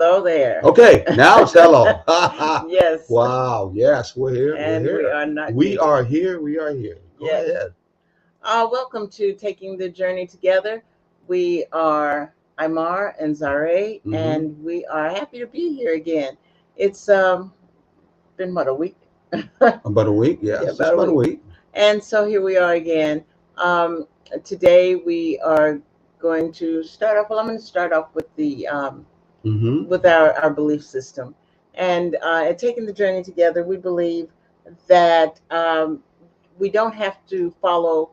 Hello there. Okay, now it's hello. Yes, Wow, yes, we're here. We're and we here. are not We muted. are here. We are here. Go Yes. ahead. Welcome to Taking the Journey Together. We are Imar and Zare, Mm-hmm. and we are happy to be here again. It's been what, a week? About a week, Yeah, yes, just about a about a week. week. And so here we are again. Um, Today we are going to start off. Well, I'm going to start off with the Mm-hmm. with our belief system. And at Taking the Journey Together, we believe that we don't have to follow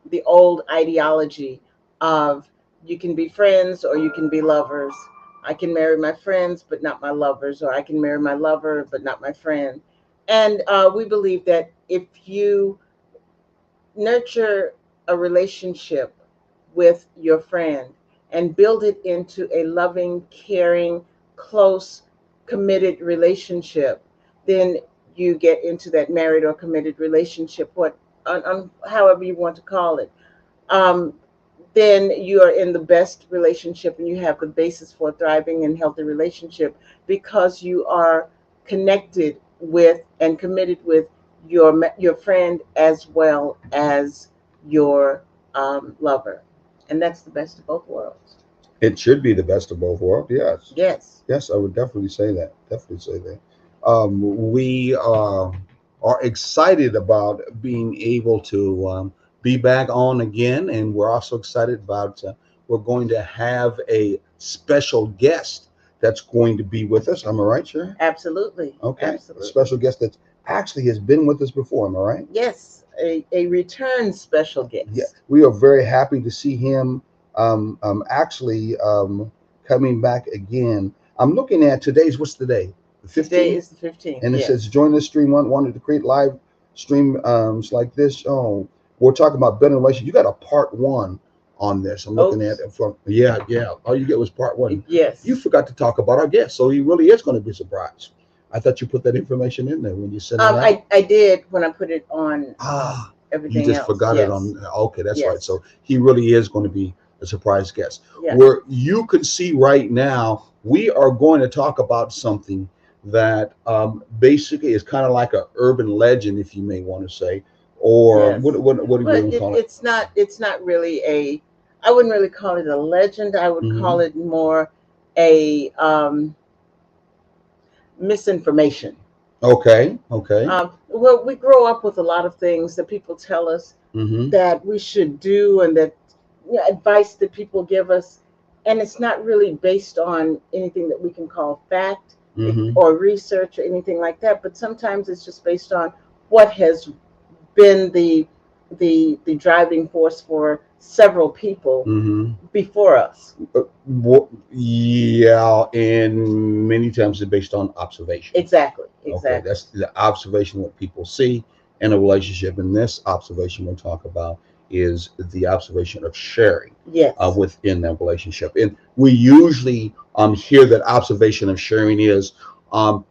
the old ideology of you can be friends or you can be lovers. I can marry my friends, but not my lovers, or I can marry my lover, but not my friend. And we believe that if you nurture a relationship with your friend and build it into a loving, caring, close, committed relationship, then you get into that married or committed relationship, what on however you want to call it. Um, then you are in the best relationship and you have the basis for a thriving and healthy relationship because you are connected with and committed with your friend as well as your lover, and that's the best of both worlds. It should be the best of both worlds. Yes, Yes, yes, I would definitely say that. Definitely say that. We are excited about being able to be back on again, and we're also excited about we're going to have a special guest that's going to be with us. Am I right, sure? absolutely, Okay, a absolutely. special guest that actually has been with us before. Am I right? Yes, a return special Yeah, guest. we are very happy to see him actually coming back again. I'm looking at today's, what's the day? The Today 15th? is the 15th. And it says, Yes. join this stream. Wanted to create live stream like this. Oh, we're talking about building relations. You got a part one on this. I'm looking at Oops. it from, yeah, yeah. All you get was part one. You Yes. forgot to talk about our guest. So he really is going to be surprised. I thought you put that information in there when you sent it out. I did when I put it on Ah, you everything just else. forgot it Yes. on. Okay, that's right. Yes. So he really is going to be a surprise guest. Yeah. Where you can see right now, we are going to talk about something that basically is kind of like a urban legend, if you may want to say, or Yes. what do you But want to call it? it's not really a, I wouldn't really call it a legend. I would call Hmm. it more a misinformation. Okay, okay. Well, we grow up with a lot of things that people tell us Hmm. that we should do, and that, advice that people give us, and it's not really based on anything that we can call fact, Hmm. or research or anything like that. But sometimes it's just based on what has been the driving force for several people Hmm. before us. Yeah, and many times it's based on observation. Exactly, Okay, exactly. that's the observation what people see in a relationship. And this observation we'll talk about is the observation of sharing Yes. within that relationship. And we usually hear that observation of sharing is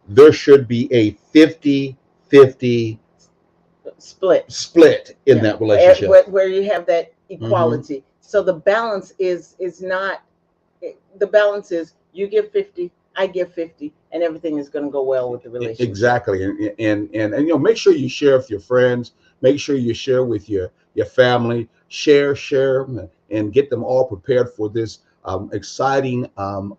there should be a 50-50 Split. split in Yeah, that relationship. where you have that Hmm. equality. So the balance is not, the balance is you give 50, I give 50, and everything is going to go well with the relationship. Exactly, and make sure you share with your friends. Make sure you share with your family. Share, and get them all prepared for this exciting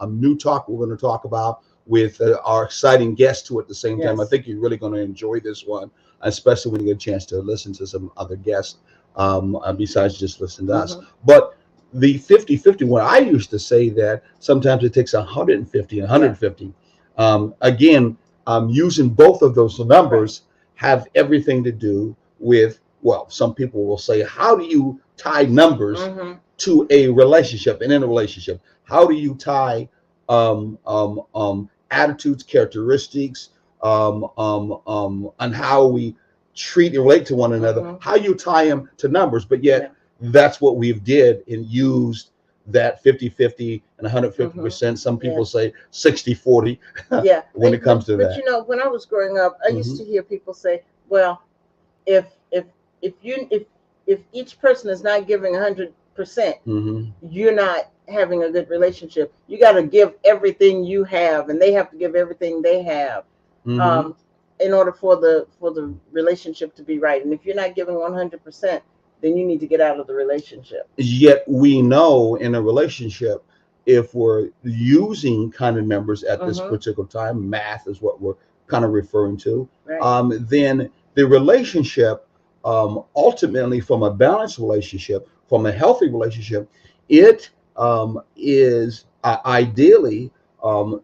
new talk we're going to talk about with our exciting guest too. At the same time, I Yes. think you're really going to enjoy this one, especially when you get a chance to listen to some other guests besides just listening to us. Hmm. But the 50-50 one, I used to say that sometimes it takes 150 and Yeah. 150. Again, using both of those Right. numbers have everything to do with, well, some people will say, how do you tie numbers Hmm. to a relationship and in a relationship? How do you tie attitudes, characteristics, and how we treat and relate to one another? Hmm. How you tie them to numbers, but yet Yeah. that's what we've did and used that 50-50 and Hmm. 150%. Some people Yes. say 60-40 Yeah. when it comes to But that. when I was growing up, I used Hmm. to hear people say, "Well, if if if you if each person is not giving 100%, Hmm. you're not. having a good relationship. You got to give everything you have, and they have to give everything they have, Hmm. um, in order for the relationship to be right. And if you're not giving 100%, then you need to get out of the relationship. Yet we know in a relationship, if we're using kind of numbers at this Mm-hmm. particular time, math is what we're kind of referring to, Right. then the relationship, ultimately, from a balanced relationship, from a healthy relationship, it is ideally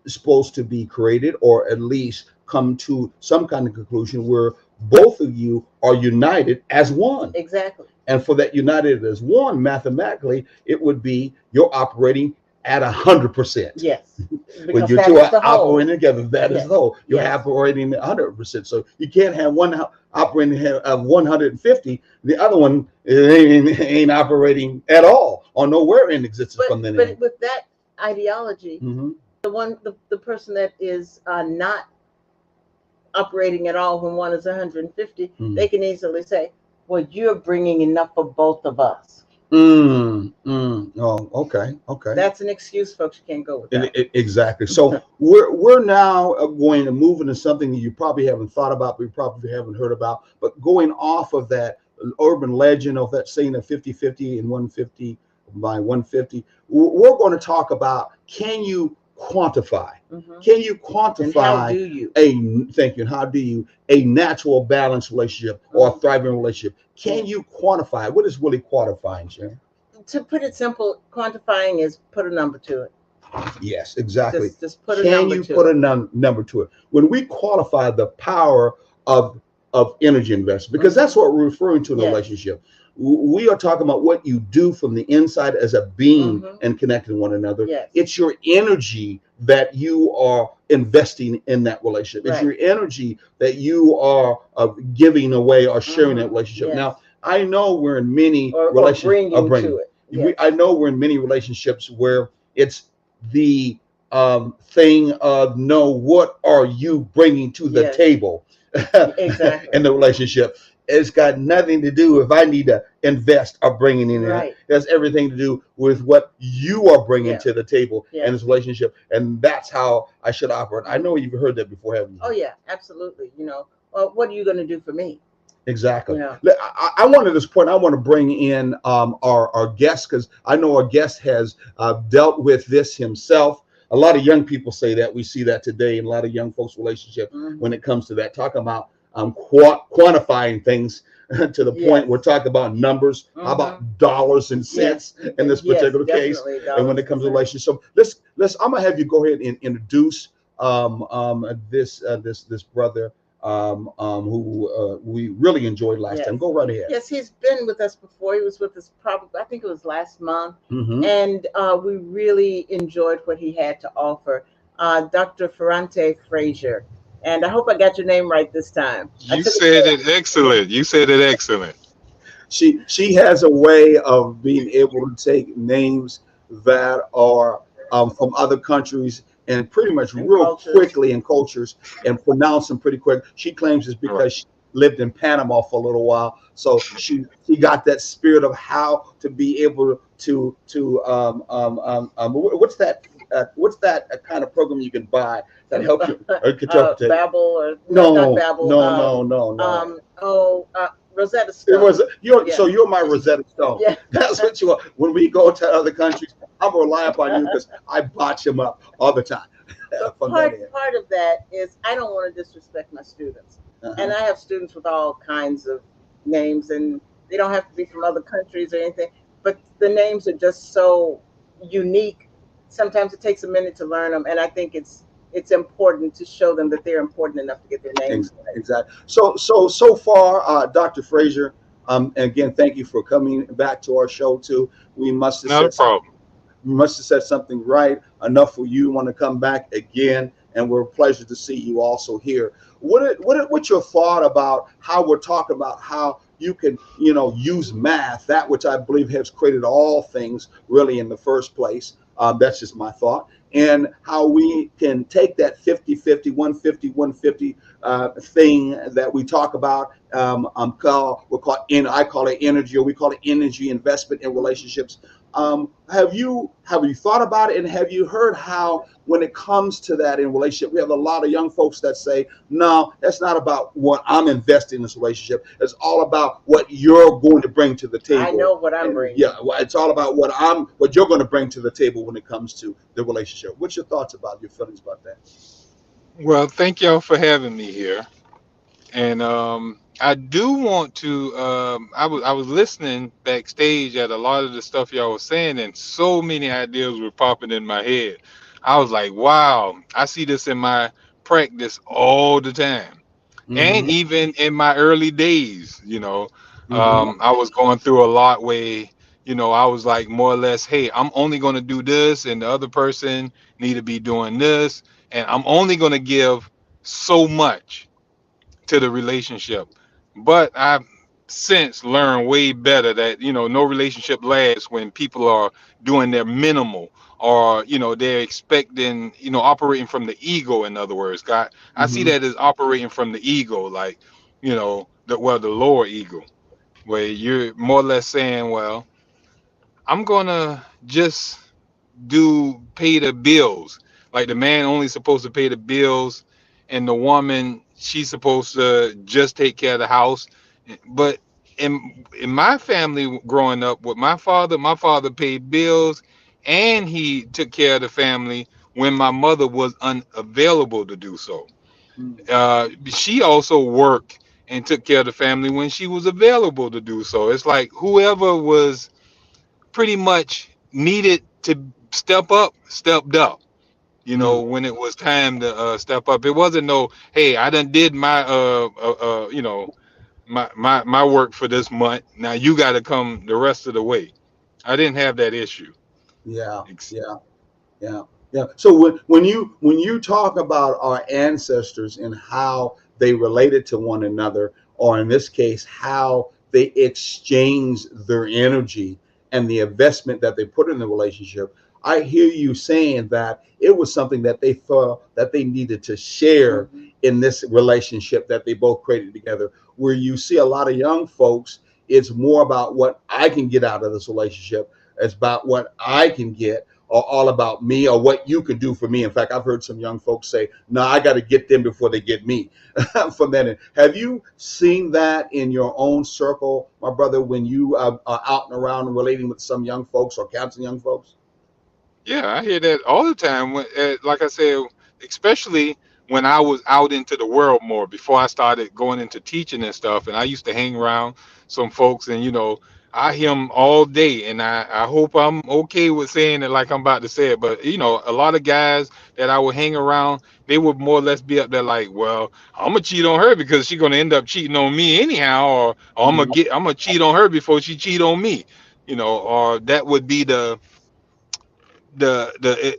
supposed to be created, or at least come to some kind of conclusion where both of you are united as one. Exactly. And for that united as one, mathematically, it would be you're operating at 100%. Yes. When Because you that two is are the whole. operating together, that is Yes. the whole. You're Yes. operating at 100%. So you can't have one operating of 150, the other one ain't operating at all, or nowhere in existence from then But in. with that ideology, Mm-hmm. the person that is not operating at all when one is 150, Mm. they can easily say, "Well, you're bringing enough for both of us." Oh, okay, okay. That's an excuse, folks. You can't go with that Exactly. one. So we're now going to move into something that you probably haven't thought about, but you probably haven't heard about. But going off of that urban legend of that saying of 50-50 and 150 by 150, we're going to talk about, can you quantify? Hmm. Can you And how quantify do you? a, thank you, and how do you, a natural balanced relationship or a Mm. thriving relationship? Can Yeah. you quantify? What is really quantifying, Sharon? To put it simple, quantifying is put a number to it. Yes, exactly. Just put a Can number you to put a it. number to it? When we qualify the power of energy investment, because Hmm. that's what we're referring to in a Yes. relationship. We are talking about what you do from the inside as a being Hmm. and connecting to one another. Yes. It's your energy that you are investing in that relationship. It's Right. your energy that you are giving away or sharing that Hmm. relationship. Yes. Now, I know we're in many Or relationships, or bringing bringing. to it. Yes. I know we're in many relationships where it's the thing of, no, what are you bringing to the Yes. table Exactly. in the relationship? It's got nothing to do if I need to invest or bringing in it. Right. It has everything to do with what you are bringing Yeah. to the table in Yes. this relationship, and that's how I should operate. I know Hmm. you've heard that before, haven't Oh you? yeah, absolutely. Well, what are you going to do for me? Exactly. You know. I want at this point, I want to bring in our guest, because I know our guest has dealt with this himself. A lot of young people say that. We see that today in a lot of young folks' relationships when Hmm. it comes to that. Talking about quantifying things to the point Yes. we're talking about numbers. How Hmm. about dollars and Yes. cents in this Yes. particular case? Definitely And when dollars it and comes to cents. relationships, so let's. I'm gonna have you go ahead and introduce this brother, who we really enjoyed last Yes. time. Go right ahead. Yes, he's been with us before. He was with us probably, I think it was last month, Mm-hmm. and we really enjoyed what he had to offer. Dr. Ferrante Frazier, and I hope I got your name right this time. I You took it. said it excellent. You said it excellent. She has a way of being able to take names that are from other countries and pretty much And real cultures. quickly in cultures and pronounce them pretty quick. She claims it's All right. because she lived in Panama for a little while, so she got that spirit of how to be able to what's that kind of program you can buy that helps you interpret. Babel, or not No, Babel. no, no, no, no. Rosetta It was Stone. Yeah. you're my Rosetta Stone. Yeah. That's what you are. When we go to other countries, I'm gonna rely upon you because I botch them up all the time. But From that end. part of that is I don't want to disrespect my students, and Uh-huh. I have students with all kinds of names, and they don't have to be from other countries or anything. But the names are just so unique. Sometimes it takes a minute to learn them, and I think it's important to show them that they're important enough to get their names right. Exactly. So far, Dr. Frazier. Again, thank you for coming back to our show too. We must have Not a said something. problem. You must have said something right enough for you to want to come back again, and we're a pleasure to see you also here. What's your thought about how we're talking about how you can use math, that which I believe has created all things really in the first place? That's just my thought. And how we can take that 50-50, 150 thing that we talk about, I call it energy, or we call it energy investment in relationships, Have you thought about it, and have you heard how when it comes to that in relationship, we have a lot of young folks that say, "No, that's not about what I'm investing in this relationship. It's all about what you're going to bring to the I table." know what I'm And bringing. yeah, well, it's all about what you're going to bring to the table when it comes to the relationship. What's your thoughts about your feelings about that? Well, thank y'all for having me here. And I do want to. I was listening backstage at a lot of the stuff y'all was saying, and so many ideas were popping in my head. I was like, "Wow, I see this in my practice all the time." And Mm-hmm. even in my early days, Mm-hmm. I was going through a lot where, I was like more or less, hey, I'm only going to do this, and the other person need to be doing this, and I'm only going to give so much to the relationship. But I've since learned way better that, no relationship lasts when people are doing their minimal, or, they're expecting, operating from the ego. In other words, God, I see Mm-hmm. that as operating from the ego, like, the lower ego, where you're more or less saying, well, I'm going to just do pay the bills. Like the man only supposed to pay the bills, and the woman, she's supposed to just take care of the house. But in my family growing up with my father paid bills, and he took care of the family when my mother was unavailable to do so. She also worked and took care of the family when she was available to do so. It's like whoever was pretty much needed to step up, stepped up. Mm-hmm. When it was time to step up, it wasn't no, hey, I done did my my work for this month. Now you got to come the rest of the way. I didn't have that issue. Yeah. Ex- Yeah. Yeah, yeah. So when you talk about our ancestors and how they related to one another, or in this case, how they exchanged their energy and the investment that they put in the relationship, I hear you saying that it was something that they felt that they needed to share Mhm. in this relationship that they both created together. Where you see a lot of young folks, it's more about what I can get out of this relationship. It's about what I can get, or all about me, or what you can do for me. In fact, I've heard some young folks say, "No, I got to get them before they get me." From that end, have you seen that in your own circle, my brother, when you are out and around and relating with some young folks or counseling young folks? Yeah, I hear that all the time. Like I said, especially when I was out into the world more before I started going into teaching and stuff. And I used to hang around some folks, and I hear them all day. And I hope I'm okay with saying it like I'm about to say it. But a lot of guys that I would hang around, they would more or less be up there like, well, I'm gonna cheat on her because she's gonna end up cheating on me anyhow, or Mhm. I'm gonna cheat on her before she cheat on me. Or that would be the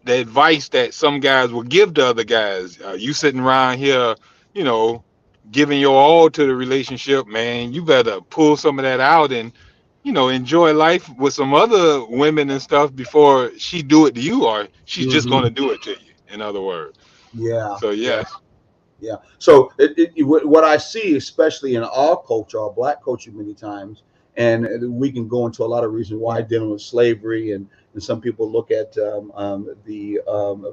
advice that some guys will give to other guys. You sitting around here, you know, giving your all to the relationship, man. You better pull some of that out and enjoy life with some other women and stuff before she do it to you, or she's just Mhm. gonna do it to you. In other words, Yeah, so yeah. yes, Yeah. So what I see, especially in our culture, our black culture, many times, and we can go into a lot of reasons why, Yeah. dealing with slavery, and some people look at the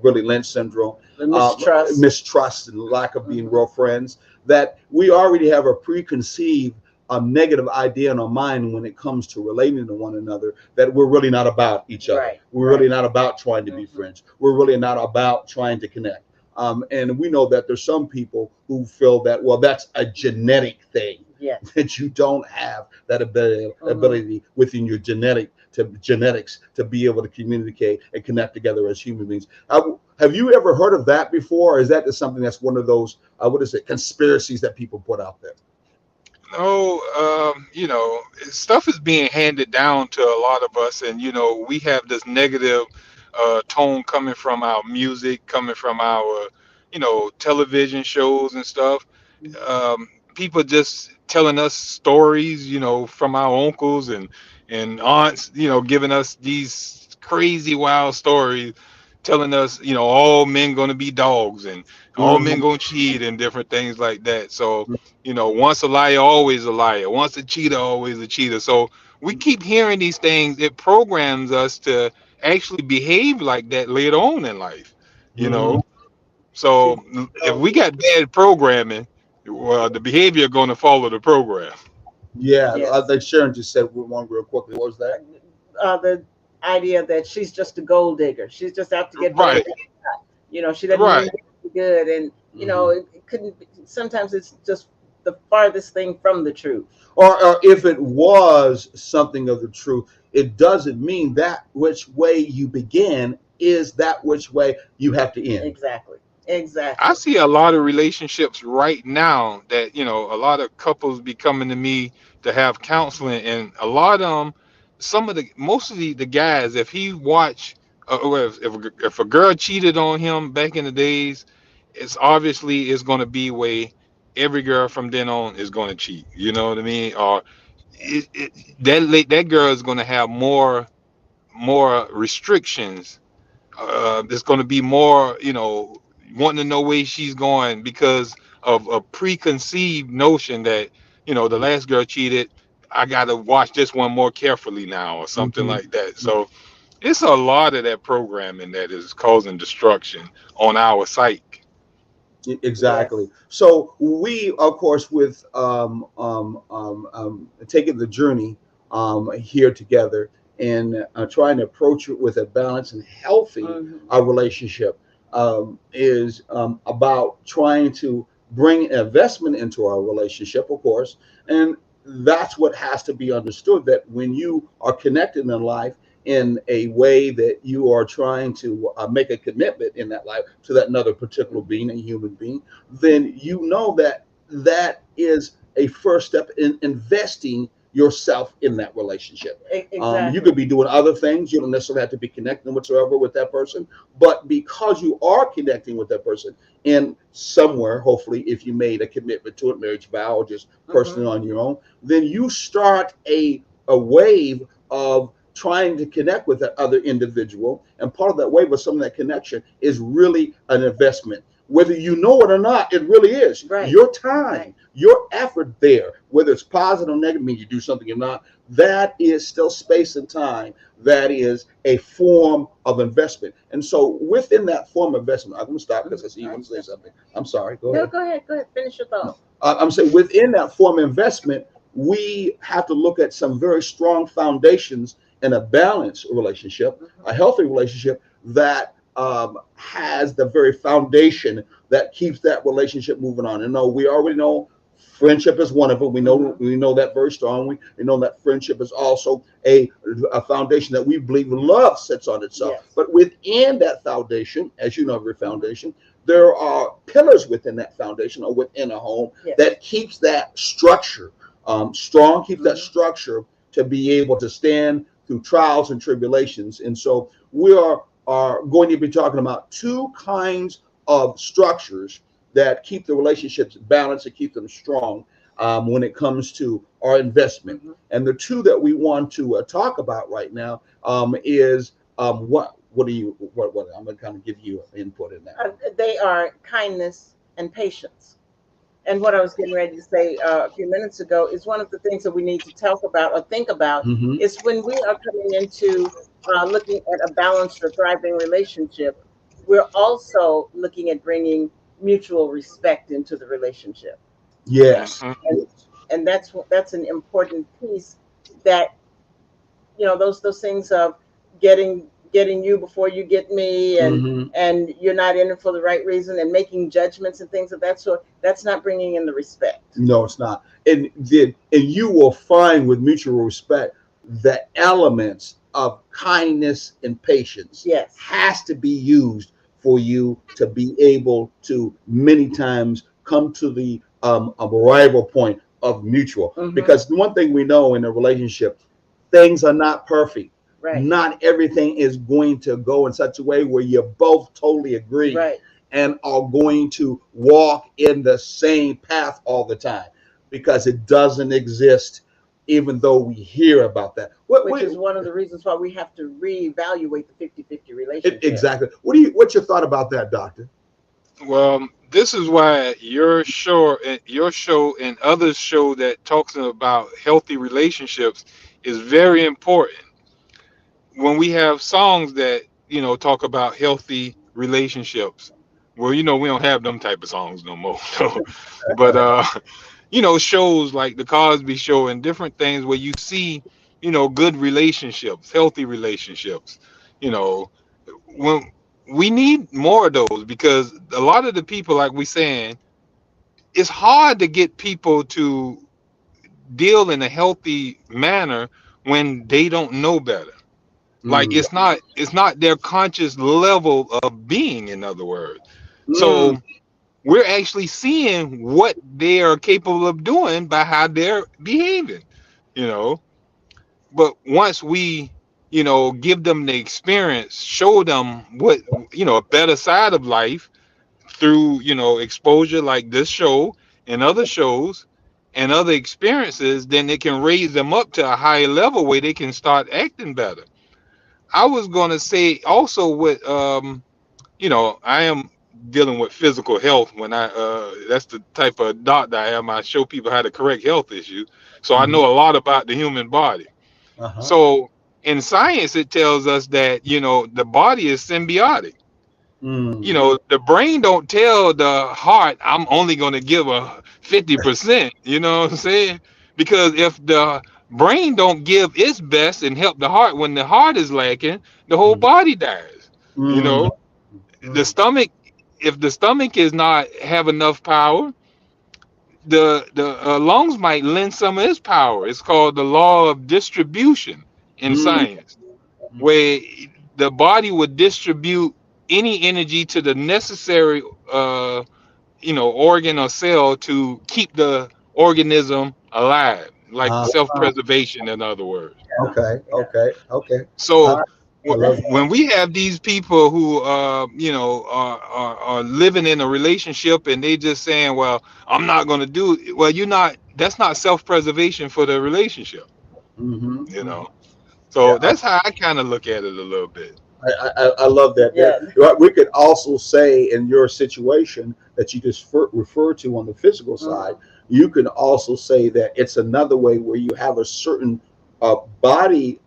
really Lynch syndrome, The um, mistrust. mistrust, and lack of being Hmm. real friends. That we already have a preconceived negative idea in our mind when it comes to relating to one another, that we're really not about each other. Right. We're really Right. not about trying to be Hmm. friends. We're really not about trying to connect. And we know that there's some people who feel that, well, that's a genetic thing, Yes. that you don't have that Hmm. ability within your genetics to be able to communicate and connect together as human beings. Have you ever heard of that before? Or is that just something that's one of those, what is it, conspiracies that people put out there? no, stuff is being handed down to a lot of us, and we have this negative tone coming from our music, coming from our television shows and stuff. People just telling us stories, from our uncles and aunts, giving us these crazy wild stories telling us, all men gonna be dogs and all men Mhm. gonna cheat and different things like that. So, once a liar, always a liar. Once a cheater, always a cheater. So we keep hearing these things. It programs us to actually behave like that later on in life. You Mhm. know. So if So we got bad programming, well, the behavior going to follow the program. Yeah, yes, like Sharon just said one real quickly. What was that? the idea that she's just a gold digger. She's just out to get whatever. Right. She doesn't mean Right. anything good, and Hmm. it couldn't. Sometimes it's just the farthest thing from the truth. Or if it was something of the truth, it doesn't mean that which way you begin is that which way you have to end. Exactly. I Exactly. see a lot of relationships right now that, a lot of couples be coming to me to have counseling, and a lot of them, most of the guys, if he watch, or if a girl cheated on him back in the days, it's going to be way every girl from then on is going to cheat. You know what I mean? Or that girl is going to have more restrictions. There's going to be more, wanting to know where she's going because of a preconceived notion that, the last girl cheated. I got to watch this one more carefully now, or something Hmm. like that. So it's a lot of that programming that is causing destruction on our psyche. Exactly. Yes. So we, of course, with taking the journey here together and trying to approach it with a balanced and healthy Hmm. relationship is about trying to bring investment into our relationship, of course, and that's what has to be understood. That when you are connected in life in a way that you are trying to make a commitment in that life to that another particular Hmm. being, a human being, then you know that that is a first step in investing yourself in that relationship. You Exactly. could be doing other things. You don't necessarily have to be connecting whatsoever with that person, but because you are connecting with that person in somewhere, hopefully, if you made a commitment to it, marriage vow, or just Hmm. personally on your own, then you start a wave of trying to connect with that other individual. And part of that wave of some of that connection is really an investment. Whether you know it or not, it really is Right. your Right. time, your effort there, whether it's positive or negative, means you do something or not. That is still space and time. That is a form of investment. And so within that form of investment, I'm going to stop because I see you want to say That's something. right. I'm sorry. Go No, ahead. go ahead. Go ahead. Finish your thought. No, I'm saying within that form of investment, we have to look at some very strong foundations in a balanced relationship, Hmm. a healthy relationship that has the very foundation that keeps that relationship moving on. And no, we already know friendship is one of them. We know Hmm. we know that very strongly. We know that friendship is also a foundation that we believe love sits on itself. Yes. But within that foundation, as you know, every Hmm. foundation, there are pillars within that foundation or within a home Yes. that keeps that structure strong, keeps that Hmm. structure to be able to stand through trials and tribulations. And so we are going to be talking about two kinds of structures that keep the relationships balanced and keep them strong when it comes to our investment. Hmm. And the two that we want to talk about right now is what do you what I'm going to kind of give you input in that. They are kindness and patience. And what I was getting ready to say a few minutes ago is one of the things that we need to talk about or think about Mm-hmm. is when we are coming into looking at a balanced or thriving relationship, we're also looking at bringing mutual respect into the relationship. Yes. Hmm. And, Yes. and that's an important piece that those things of getting you before you get me, Mm-hmm. and you're not in it for the right reason, and making judgments and things of that sort. That's not bringing in the respect. No, it's not. And you will find with mutual respect the elements of kindness and patience Yes. has to be used for you to be able to many times come to the arrival point of mutual. Mm-hmm. Because one thing we know in a relationship, things are not perfect. Right. Not everything is going to go in such a way where you both totally agree Right. and are going to walk in the same path all the time because it doesn't exist. even though we hear about that. Which is one of the reasons why we have to reevaluate the 50-50 relationship. exactly. What's your thought about that, Doctor? Well, this is why your show and others show that talks about healthy relationships is very important. When we have songs that talk about healthy relationships, well, we don't have them type of songs no more. So, but shows like the Cosby Show and different things where you see good relationships, healthy relationships. You know, when we need more of those, because a lot of the people, like we saying, it's hard to get people to deal in a healthy manner when they don't know better. Like Mm, it's not their conscious level of being, in other words. mm, So we're actually seeing what they are capable of doing by how they're behaving, you know. But once we, give them the experience, show them what, a better side of life through, exposure like this show and other shows and other experiences, then it can raise them up to a higher level where they can start acting better. I was going to say also with, I am dealing with physical health when that's the type of doctor I am. I show people how to correct health issues. So I mhm, know a lot about the human body. uh-huh. So in science, it tells us that, the body is symbiotic. Mm, The brain don't tell the heart, I'm only going to give a 50%, you know what I'm saying? Because if the brain don't give its best and help the heart when the heart is lacking, the whole mm, body dies. You mm, know, the mm, stomach, if the stomach is not have enough power, the lungs might lend some of its power. It's called the law of distribution in mm, science, where the body would distribute any energy to the necessary organ or cell to keep the organism alive, like uh, self-preservation, in other words. okay, Yeah. okay, okay. So I love. when we have these people who are living in a relationship and they just saying, well, I'm not going to do it. Well, you're not, that's not self-preservation for the relationship, Mm-hmm, you mm-hmm. know. Yeah, So that's how I kind of look at it a little bit. I love that. Yeah. We could also say in your situation that you just refer to on the physical side, Mhm. you can also say that it's another way where you have a certain body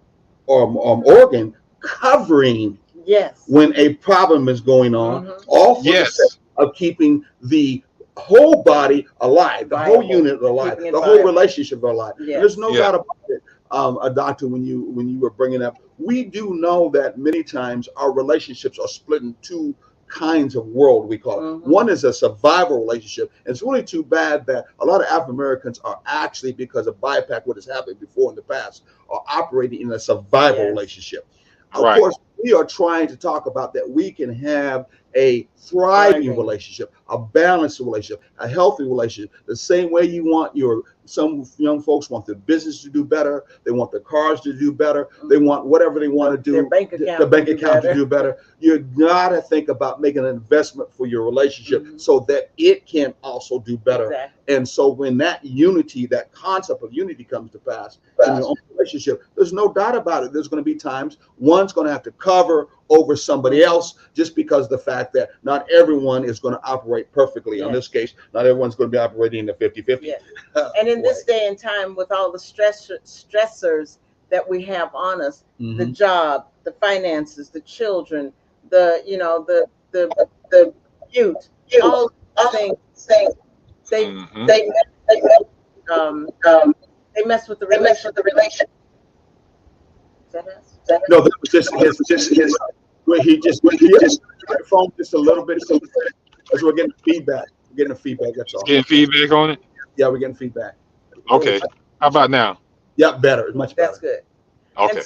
organ covering Yes. when a problem is going on, Hmm. all for the sake Yes. of keeping the whole body alive, the whole Viable. unit alive, Keeping it the whole viable. relationship alive. And there's Yes. no Yeah. doubt about it, a doctor, when you were bringing up, we do know that many times our relationships are split in two kinds of world, we call it. Hmm. One is a survival relationship. And it's really too bad that a lot of African Americans are actually, because of BIPAC, what has happened before in the past, are operating in a survival Yes. relationship. Of Right. course, we are trying to talk about that we can have a thriving Thriving. relationship, a balanced relationship, a healthy relationship. The same way you want some young folks want their business to do better, they want their cars to do better, they Mhm. want whatever they want to Their do, bank the account to bank do account to better. do better. You gotta think about making an investment for your relationship Hmm. so that it can also do better. Exactly. And so when that unity, that concept of unity comes to pass in your own relationship, there's no doubt about it. There's going to be times one's going to have to cover over somebody Hmm. else, just because of the fact that not everyone is going to operate perfectly. In Yes. this case, not everyone's going to be operating in the 50-50 Yes. And in way. this day and time, with all the stressors that we have on us, the Hmm. job, the finances, the children, the the The youth, youth, all these all things, things, they Hmm. they um um, they mess with the they mess relation. with the relation. Is that us? No, that was just his. Where he just the phone just a little bit because we're getting feedback. We're getting a feedback. That's It's all. getting feedback on it. Yeah, we're getting feedback. Oh, Okay. How about now? Yeah, better. It's much that's better. good. And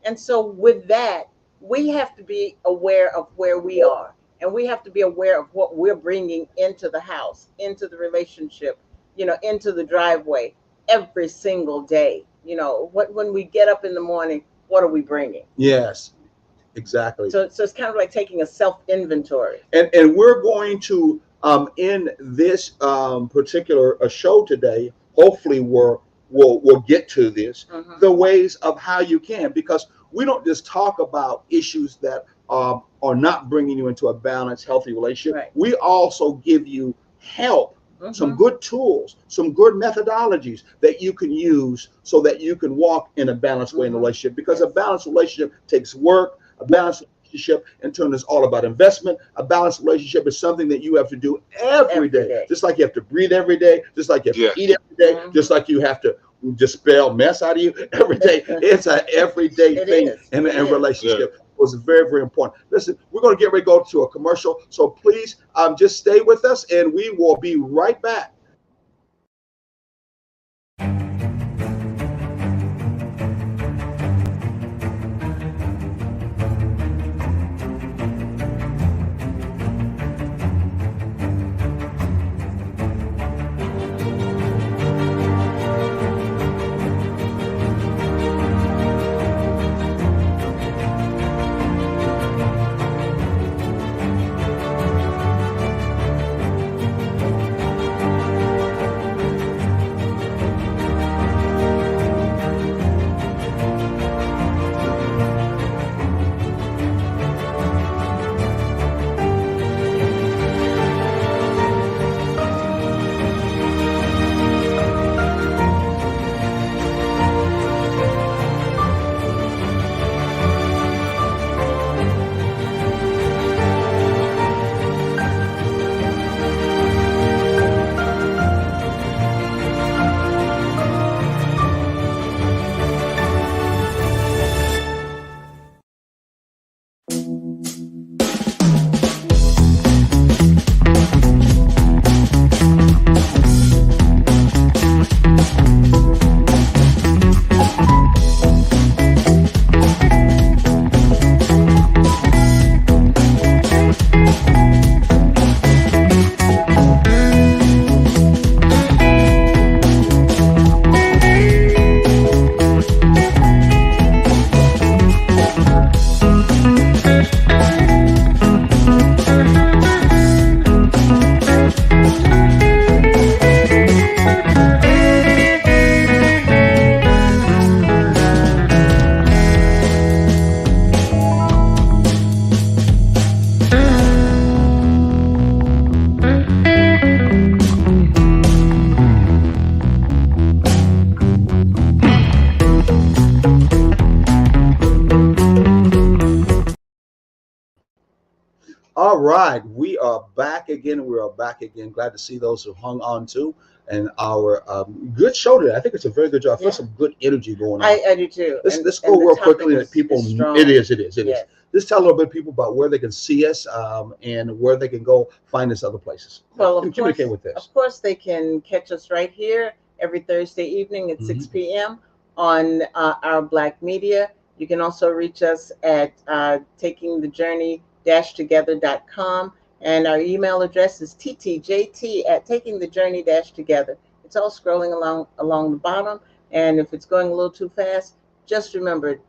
Okay. so with that, we have to be aware of where we are, and we have to be aware of what we're bringing into the house, into the relationship, into the driveway every single day. What when we get up in the morning, what are we bringing? Yes, exactly. So it's kind of like taking a self inventory. And we're going to in this particular show today. Hopefully, we're will get to this, Mhm. the ways of how you can, because we don't just talk about issues that are not bringing you into a balanced, healthy relationship. Right. We also give you help, some Mhm. good tools, some good methodologies that you can use so that you can walk in a balanced way in a Mhm. relationship. Because a Yes. balanced relationship takes work. A balanced relationship, in turn, is all about investment. A balanced relationship is something that you have to do every Every day, day. just like you have to breathe every day, just like you have to eat Yes. every day, just Mhm. like you have to dispel mess out of you every day. It's an everyday It thing is. in It a is. Yeah. relationship. It was very, very important. Listen, we're going to get ready to go to a commercial. So please just stay with us and we will be right back. All right, we are back again. We are back again. Glad to see those who hung on to and our good show today. I think it's a very good job. I feel Yeah. some good energy going on. I do too. Let's go And the real topic quickly that people. is It strong. is. It is. It is. Yes. Let's tell a little bit of people about where they can see us and where they can go find us other places Well, and communicate with us. of course, they can catch us right here every Thursday evening at Mhm. 6 p.m. on our Black Media. You can also reach us at takingthejourney-together.com. And our email address is ttjt at takingthejourney-together. It's all scrolling along the bottom. And if it's going a little too fast, just remember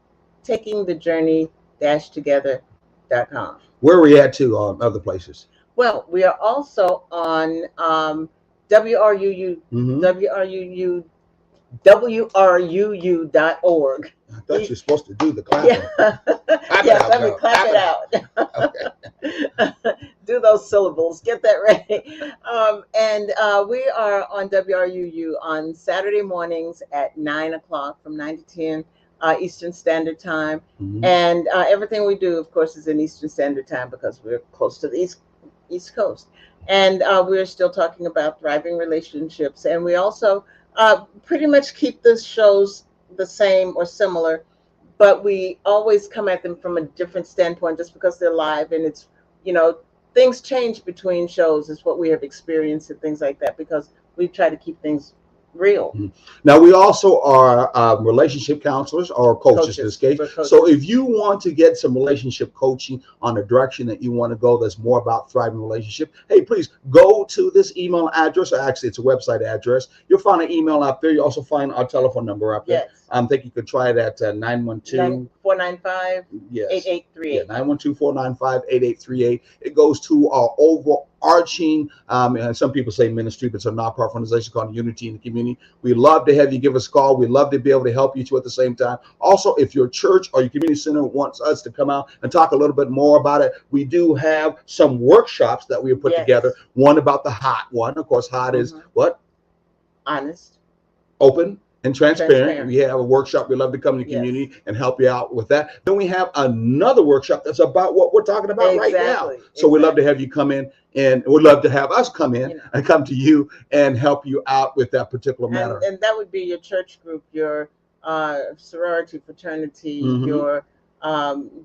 takingthejourney-together.com. Where are we at to other places? Well, we are also on WRUU, Mm-hmm. WRUU, WRUU.org. I thought you were supposed to do the clapping. Yeah. Clap it Yes, out, let me girl. clap Clap it it out. out. Okay. Do those syllables. Get that right. And we are on WRUU on Saturday mornings at 9 o'clock from 9 to 10 Eastern Standard Time. Mhm. And everything we do, of course, is in Eastern Standard Time because we're close to the East Coast. And we're still talking about thriving relationships. And we also pretty much keep the shows the same or similar, but we always come at them from a different standpoint just because they're live and it's, you know, things change between shows is what we have experienced and things like that because we try to keep things real. Mhm. Now, we also are relationship coaches or coaches in this Coaches. case. We're So, coaches. if you want to get some relationship coaching on the direction that you want to go, that's more about thriving relationship. Hey, please go to this email address, or actually, it's a website address. You'll find an email out there. You also find our telephone number out there. Yes. I think you could try it at 912 495 Yes. Yeah, 8838. 912-495-8838. It goes to our overarching, and some people say ministry, but it's a nonprofit organization called Unity in the Community. We love to have you give us a call. We love to be able to help you too at the same time. Also, if your church or your community center wants us to come out and talk a little bit more about it, we do have some workshops that we have put together. Yes. One about the hot one. Of course, hot is Hmm. what? Honest, Open and transparent. transparent. We have a workshop. We love to come to the Yes. community and help you out with that. Then we have another workshop that's about what we're talking about right now. Exactly. So we'd love to Exactly. have you come in, and we'd love to have us come in You know, and come to you and help you out with that particular and matter. that would be your church group, your sorority, fraternity, Hmm. your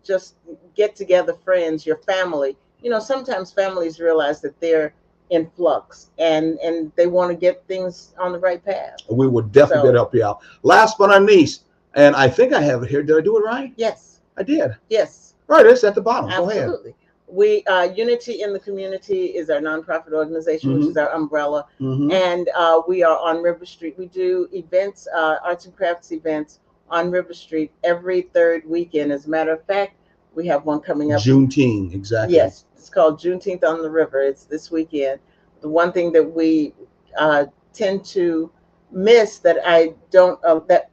just get together friends, your family. Sometimes families realize that they're in flux, and they want to get things on the right path. We would definitely be able to So help you out. Last but not least, and I think I have it here. Did I do it right? yes, I did. yes. Right, it's at the bottom. Go ahead. Absolutely. We Unity in the Community is our nonprofit organization, which Hmm. is our umbrella, Hmm. and we are on River Street. We do events, arts and crafts events on River Street every third weekend. As a matter of fact, we have one coming up. Juneteenth, exactly. Yes, it's called Juneteenth on the River. It's this weekend. The one thing that we uh, tend to miss that I don't that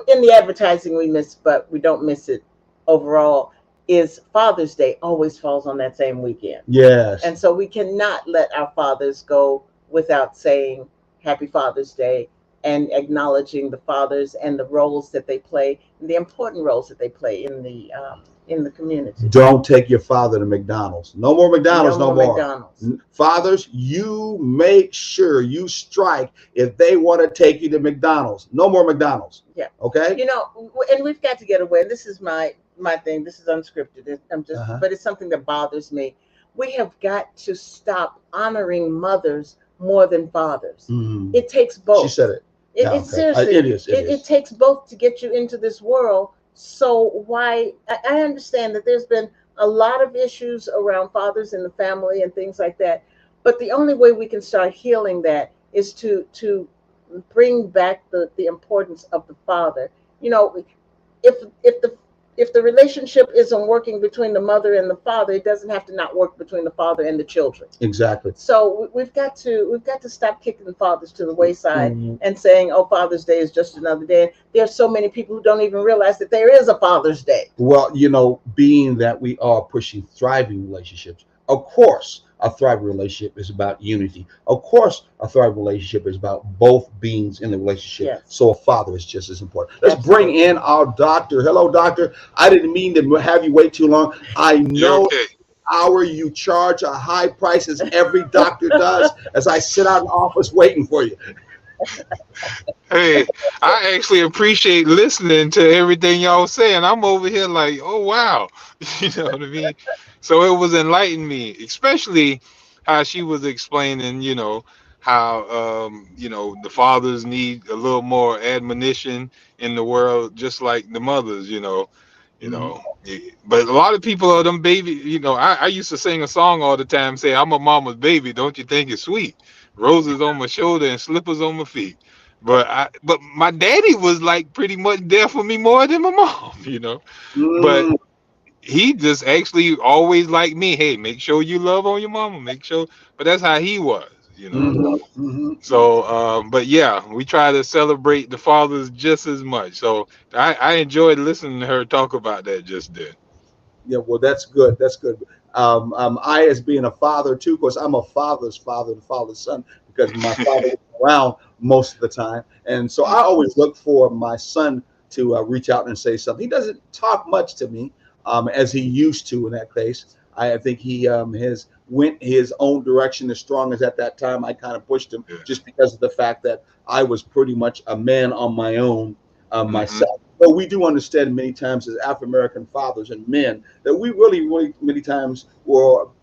in the advertising we miss, but we don't miss it overall, is Father's Day always falls on that same weekend. Yes. And so we cannot let our fathers go without saying Happy Father's Day and acknowledging the fathers and the roles that they play, the important roles that they play in the community. Don't take your father to McDonald's. No more No McDonald's, no more more. McDonald's. Fathers, you make sure you strike if they want to take you to McDonald's. No more McDonald's. Yeah. Okay? And we've got to get away. This is my thing. This is unscripted. I'm just, Uh-huh. but it's something that bothers me. We have got to stop honoring mothers more than fathers. Mm. It takes She both. said it. It, Yeah, it okay. seriously, It is. It it is. takes both to get you into this world. So why? I understand that there's been a lot of issues around fathers in the family and things like that. But the only way we can start healing that is to bring back the importance of the father. You know, if if the if the relationship isn't working between the mother and the father, it doesn't have to not work between the father and the children. Exactly. So we've got to stop kicking fathers to the wayside Mm. and saying, "Oh, Father's Day is just another day." There's so many people who don't even realize that there is a Father's Day. Well, being that we are pushing thriving relationships, of course, a thriving relationship is about unity. Of course, a thriving relationship is about both beings in the relationship. Yes, So a father is just as important. Let's bring absolutely. in our doctor. Hello, doctor. I didn't mean to have you wait too long. I You're know okay. hour you charge a high price as every doctor does as I sit out in the office waiting for you. Hey, I actually appreciate listening to everything y'all saying. I'm over here like, oh wow, you know what I mean. So it was enlightening me, especially how she was explaining, how the fathers need a little more admonition in the world, just like the mothers, you Mhm. know. But a lot of people are them baby. I used to sing a song all the time, say, "I'm a mama's baby. Don't you think it's sweet? Roses on my shoulder and slippers on my feet." But my daddy was like pretty much there for me more than my mom. But Mm, he just actually always liked me. Hey, make sure you love on your mama. Make sure. But that's how he was. mhm, Hmm. mhm. So, but yeah, we try to celebrate the fathers just as much. So I enjoyed listening to her talk about that just then. Yeah, well, that's good. That's good. I, as being a father too, of course, I'm a father's father and father's son because my father was around most of the time, and so I always look for my son to reach out and say something. He doesn't talk much to me as he used to in that case. I think he has went his own direction as strong as at that time. I kind of pushed him Yeah. just because of the fact that I was pretty much a man on my own Hmm. myself. But we do understand many times as African American fathers and men that we really, really many times will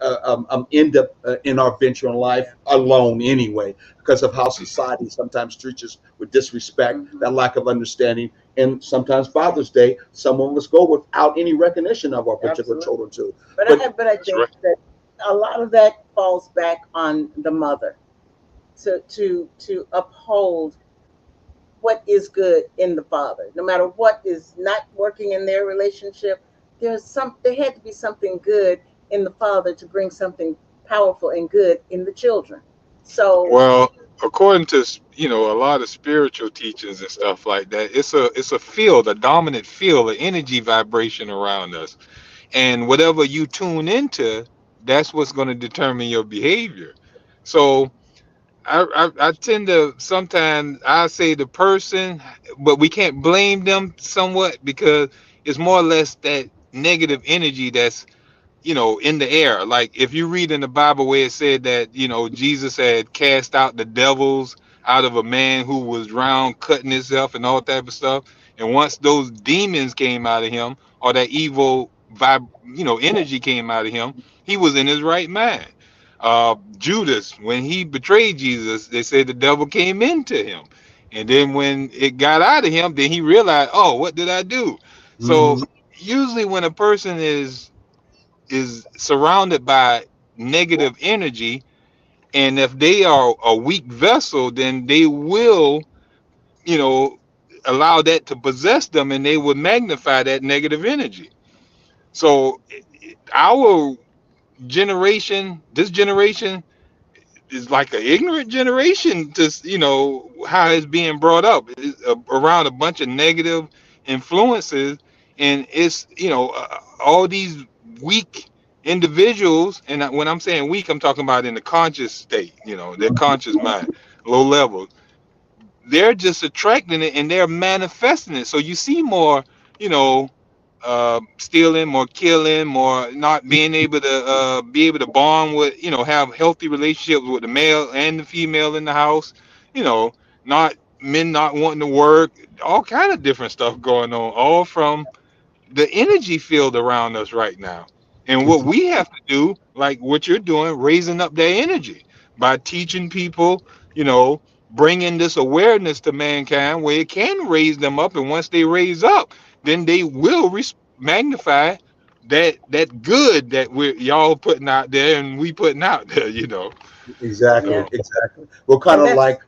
end up in our venture in life Yeah. alone anyway, because of how society sometimes treats us with disrespect, Hmm. that lack of understanding, and sometimes Father's Day, some of us go without any recognition of our particular Absolutely. children too. But But I That's think right. that a lot of that falls back on the mother to uphold what is good in the father, no matter what is not working in their relationship. There had to be something good in the father to bring something powerful and good in the children. So Well, according to a lot of spiritual teachers and stuff like that, it's a field, a dominant field, an energy vibration around us, and whatever you tune into, that's what's going to determine your behavior. So I tend to sometimes I say the person, but we can't blame them somewhat because it's more or less that negative energy that's in the air. Like if you read in the Bible where it said that, Jesus had cast out the devils out of a man who was drowned, cutting himself and all type of stuff. And once those demons came out of him, or that evil energy came out of him, he was in his right mind. Judas, when he betrayed Jesus, they said the devil came into him. And then when it got out of him, then he realized, oh, what did I do? So Hmm. usually when a person is surrounded by negative energy, and if they are a weak vessel, then they will you know allow that to possess them, and they will magnify that negative energy. So our generation, this generation, is like an ignorant generation to how it's being brought up. It's, around a bunch of negative influences, and it's all these weak individuals. And when I'm saying weak, I'm talking about in the conscious state, their conscious mind, low level. They're just attracting it and they're manifesting it. So you see more, you know, stealing, more killing, more not being able to be able to bond with, have healthy relationships with the male and the female in the house. You know, not men not wanting to work, all kind of different stuff going on, all from the energy field around us right now. And what we have to do, like what you're doing, raising up their energy by teaching people, you know, bringing this awareness to mankind where it can raise them up. And once they raise up, then they will magnify that good that we're y'all putting out there and we putting out there. Exactly, yeah, So exactly. We're kind and of that's like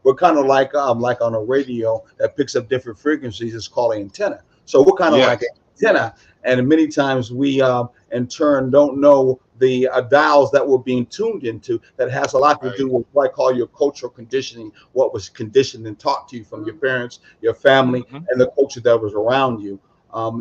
like on a radio that picks up different frequencies. It's called antenna. So we're kind of like an yes, antenna, and many times we in turn don't know the dials that we're being tuned into. That has a lot to right. do with what I call your cultural conditioning, what was conditioned and taught to you from your mhm, parents, your family, Hmm. and the culture that was around you.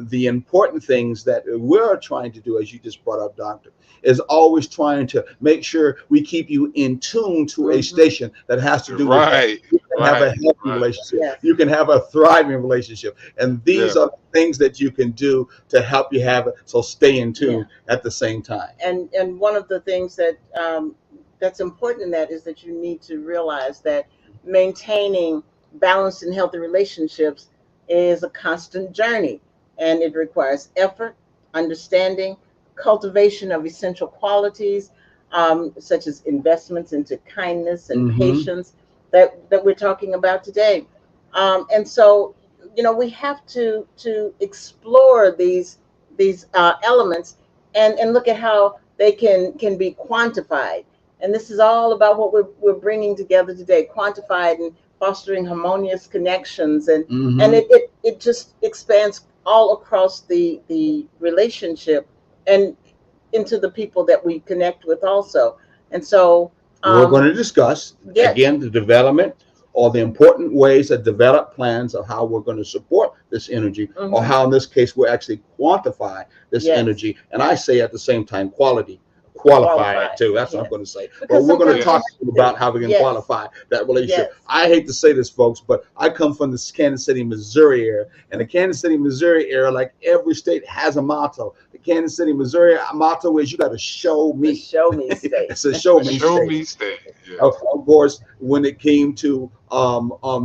The important things that we're trying to do, as you just brought up, Doctor, is always trying to make sure we keep you in tune to a mhm, station that has to do with health. Right, You can have a right, healthy right. relationship. yes. You can have a thriving relationship. And Yeah. these are things that you can do to help you have it. So stay in Yeah. tune at the same time. And one of the things that that's important in that is that you need to realize that maintaining balanced and healthy relationships is a constant journey, and it requires effort, understanding, cultivation of essential qualities, such as investments into kindness and Hmm. patience that we're talking about today. And so, we have to explore these elements and look at how they can be quantified. And this is all about what we're bringing together today, quantified and fostering harmonious connections, and Hmm. it just expands all across the relationship and into the people that we connect with also. And so, We're going to discuss yeah, again the development or the important ways that develop plans of how we're going to support this energy, or hmm how in this case we actually quantify this yes, energy. And I say at the same time quality, qualify it qualified, too. That's what I'm yes, going to say. But because we're going to sometimes talk Yes. about how we can yes, qualify that relationship. yes, I hate to say this, folks, but I come from the Kansas City, Missouri area. And the Kansas City, Missouri area, like every state, has a motto. The Kansas City, Missouri motto is, you got to show the me. show me state. It's a show me Show state. me stand. Yes. Of course, when it came to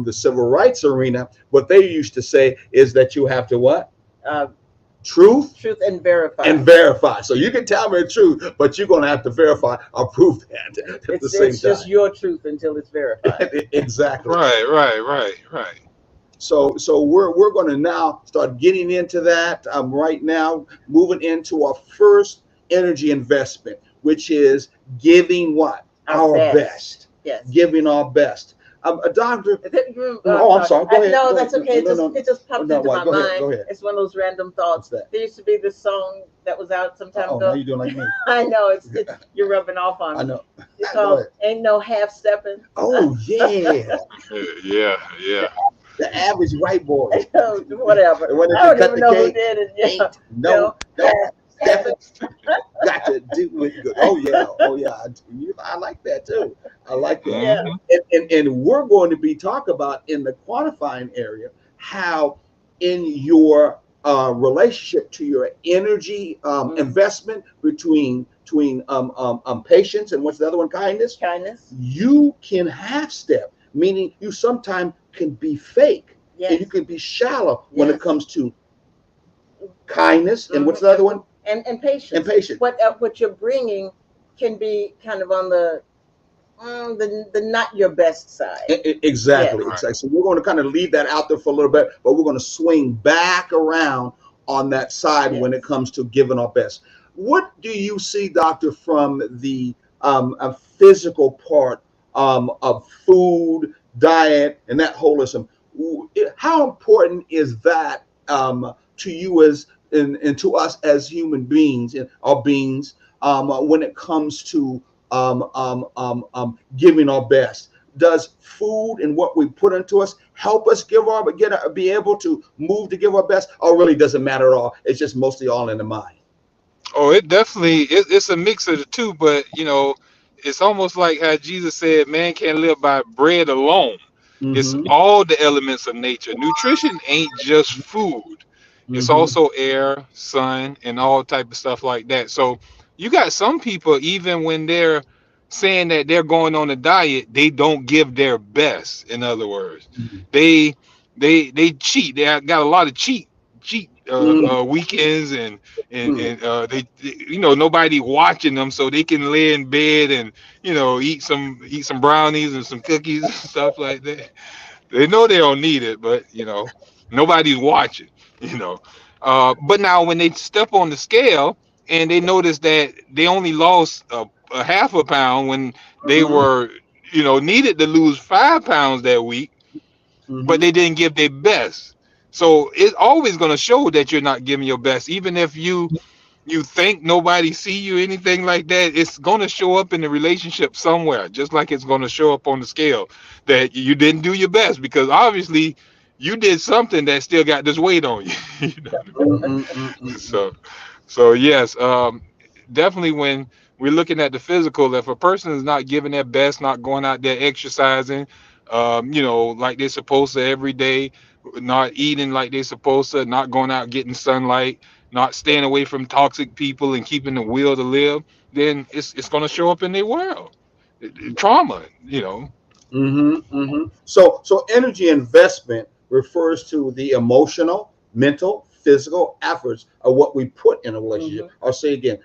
the civil rights arena, what they used to say is that you have to what? uh, Truth Truth and verify. and verify. So you can tell me the truth, but you're going to have to verify or prove that at the same It's just time. your truth until it's verified. Exactly. Right, right, right, right. So we're going to now start getting into that right now, moving into our first energy investment, which is giving what? Our Our best. best. Yes. Giving our best. A doctor. Oh, I'm Sorry. sorry. Go ahead. No, Go ahead. that's okay. No, no, no, It just no. popped No, into what? my Go ahead. mind. Go ahead. It's one of those random What's thoughts. that? There used to be this song that was out some time Oh, now ago. you're doing like me. I know it's you're rubbing off on I me. know. It's Go called ahead. "Ain't No Half Stepping." Oh yeah, Yeah, the, yeah. the average white boy, Whatever. the one that I can don't cut even the know who cake, did it. Yeah, ain't no half stepping. stepping. Got to do it good. Oh yeah, oh yeah. I like that too. I like that. Yeah. Hmm. And we're going to be talking about in the quantifying area how in your relationship to your energy Mm. investment between patience and what's the other one, kindness, Kindness. you can half step, meaning you sometimes can be fake and you Yes. can be shallow when it Yes. comes to kindness and what's Hmm. the other one, And and patience. patience. What you're bringing can be kind of on the not your best side. Yes. Exactly, Right. exactly. So we're going to kind of leave that out there for a little bit, but we're going to swing back around on that side when it Yes. comes to giving our best. What do you see, Doctor, from the physical part of food, diet, and that holism? How important is that to you as and to us as human beings and our beings when it comes to giving our best? Does food and what we put into us help us be able to move to give our best, or really doesn't matter at all? It's just mostly all in the mind. Oh, it definitely it's a mix of the two, but it's almost like how Jesus said, "Man can't live by bread alone." It's Mm-hmm. all the elements of nature. Nutrition ain't just food; it's Mm-hmm. also air, sun, and all type of stuff like that. So you got some people, even when they're saying that they're going on a diet, they don't give their best. In other words, they they cheat. Got a lot of cheat weekends and nobody watching them, so they can lay in bed and eat some brownies and some cookies and stuff like that. They know they don't need it, but nobody's watching. you know but now when they step on the scale and they notice that they only lost a half a pound when they Mm-hmm. were needed to lose 5 pounds that week, but Mm-hmm. they didn't give their best. So it's always going to show that you're not giving your best, even if you think nobody see you, anything like that. It's going to show up in the relationship somewhere, just like it's going to show up on the scale that you didn't do your best, because obviously you did something that still got this weight on you. You know what I mean? Mm-hmm. So yes, definitely when we're looking at the physical, if a person is not giving their best, not going out there exercising, like they're supposed to every day, not eating like they're supposed to, not going out getting sunlight, not staying away from toxic people and keeping the will to live, then it's going to show up in their world. Trauma, So energy investment refers to the emotional, mental, physical efforts of what we put in a relationship. Hmm. I'll say again,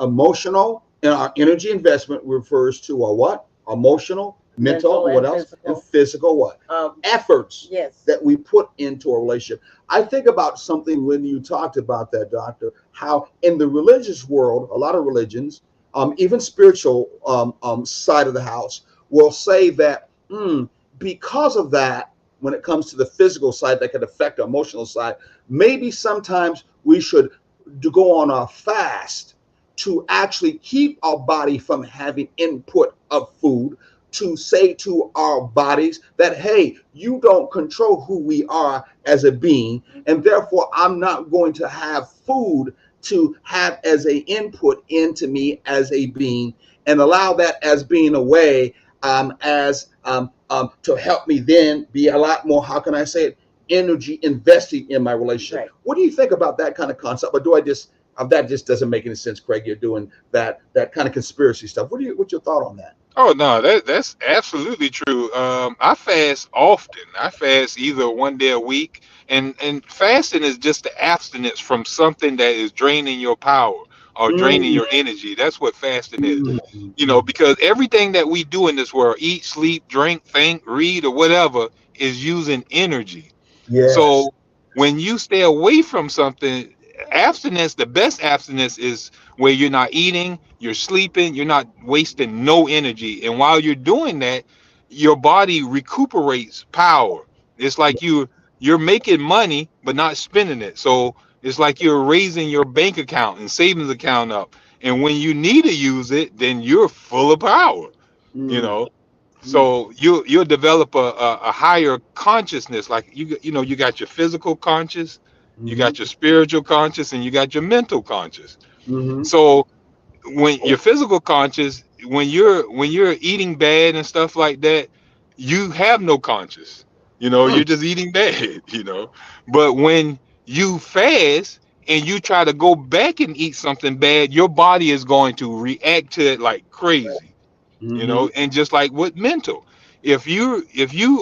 emotional and our energy investment refers to our what? Emotional, mental, Mental and what and else? And physical. physical what? Efforts Yes. that we put into a relationship. I think about something when you talked about that, Doctor, how in the religious world, a lot of religions, even spiritual side of the house, will say that because of that, when it comes to the physical side that can affect the emotional side, maybe sometimes we should go on a fast to actually keep our body from having input of food, to say to our bodies that, hey, you don't control who we are as a being, and therefore I'm not going to have food to have as a input into me as a being, and allow that as being a way as to help me then be a lot more, how can I say it, energy investing in my relationship. Right. What do you think about that kind of concept? Or do I just that just doesn't make any sense, Craig? You're doing that kind of conspiracy stuff. What's your thought on that? Oh no, that's absolutely true. I fast often. I fast either one day a week, and fasting is just the abstinence from something that is draining your power or draining Mm, your energy. That's what fasting is. mm, Because everything that we do in this world, eat, sleep, drink, think, read, or whatever, is using energy. yes. So when you stay away from something, abstinence, the best abstinence is where you're not eating, you're sleeping, you're not wasting no energy. And while you're doing that, your body recuperates power. It's like you're making money but not spending it. So it's like you're raising your bank account and savings account up. And when you need to use it, then you're full of power, you Mm, know. mm, So you'll develop a higher consciousness. Like you got your physical conscious, you mhm, got your spiritual conscious, and you got your mental conscious. mhm. So when your physical conscious, when you're eating bad and stuff like that, you have no conscious. Mm, You're just eating bad. But when you fast and you try to go back and eat something bad, your body is going to react to it like crazy. mhm, And just like with mental, if you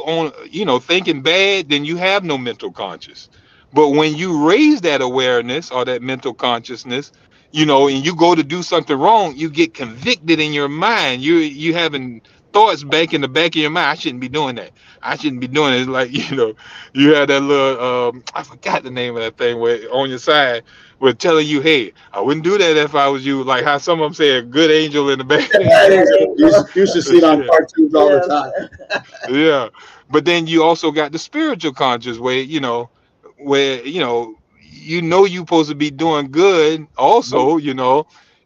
on thinking bad, then you have no mental conscious. But when you raise that awareness or that mental consciousness, and you go to do something wrong, you get convicted in your mind. You having thoughts back in the back of your mind, I shouldn't be doing that, I shouldn't be doing it. It's like you had that little I forgot the name of that thing where on your side with telling you, hey, I wouldn't do that if I was you. Like how some of them say a good angel and a bad Bad angel. angel. you should see it on Yeah, cartoons all the Yes. time. yeah. But then you also got the spiritual conscious where you you're supposed to be doing good also,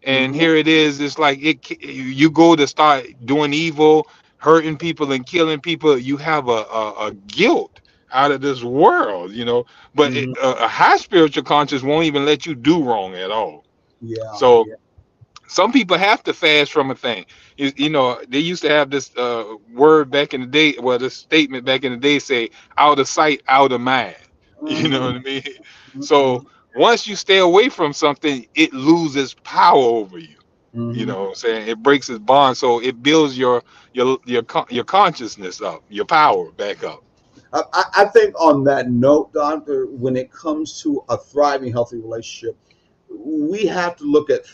and Mhm, here it is. It's like you go to start doing evil, hurting people and killing people. You have a guilt out of this world. But mhm. a high spiritual conscious won't even let you do wrong at all. Yeah, So yeah. some people have to fast from a thing. They used to have this word back in the day, well, this statement back in the day say, out of sight, out of mind. You know Mhm, what I mean? mhm, So once you stay away from something, it loses power over you. You mhm. know what I'm saying? It breaks its bond. So it builds your consciousness up, your power back up. I think on that note, Don, when it comes to a thriving, healthy relationship, we have to look at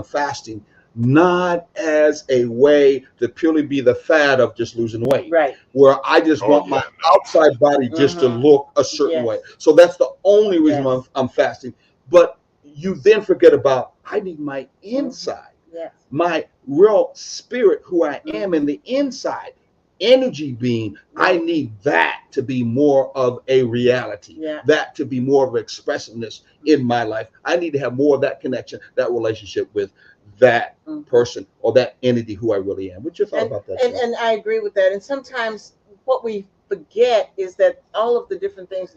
fasting not as a way to purely be the fad of just losing weight, Right. where I just Oh want my yeah, no. outside body just to Mm-hmm. look a certain Yes. way. So that's the only reason why Yes. I'm fasting. But you then forget about I need my Mm-hmm. inside, Yes. my real spirit, who I am Mm-hmm. in the inside, energy being. I Yes. need that to be more of a reality, Yeah. that to be more of expressiveness in my life. I need to have more of that connection, that relationship with that Mm-hmm. person or that entity who I really am. What's your thought and about that, and sir? and I agree with that. And sometimes what we forget is that all of the different things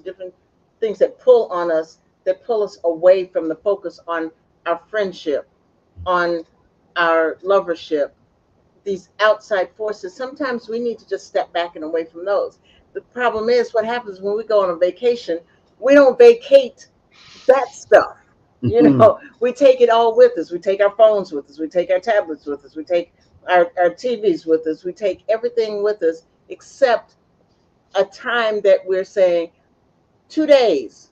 that pull on us, that pull us away from the focus on our friendship, on our lovership, these outside forces. Sometimes we need to just step back and away from those. The problem is what happens when we go on a vacation. We don't vacate that stuff. Mhm, We take it all with us. We take our phones with us. We take our tablets with us. We take our TVs with us. We take everything with us except a time that we're saying 2 days.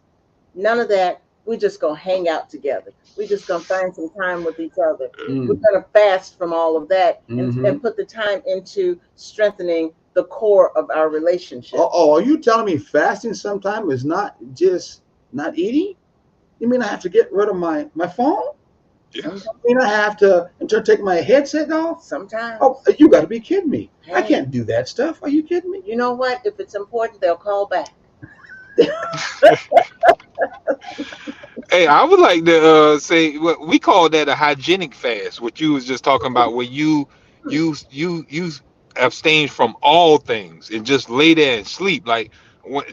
None of that. We're just going to hang out together. We're just going to find some time with each other. We're mm, going to fast from all of that and mhm. put the time into strengthening the core of our relationship. Oh, are you telling me fasting sometimes is not just not eating? You mean I have to get rid of my phone? Yeah. Sometimes. You mean I have to until take my headset off? Oh, Sometimes. you got to be kidding me! I Hey, can't do that stuff. Are you kidding me? you know what? If it's important, they'll call back. Hey, I would like to say what we call that a hygienic fast. What you was just talking about, where you abstain from all things and just lay there and sleep. Like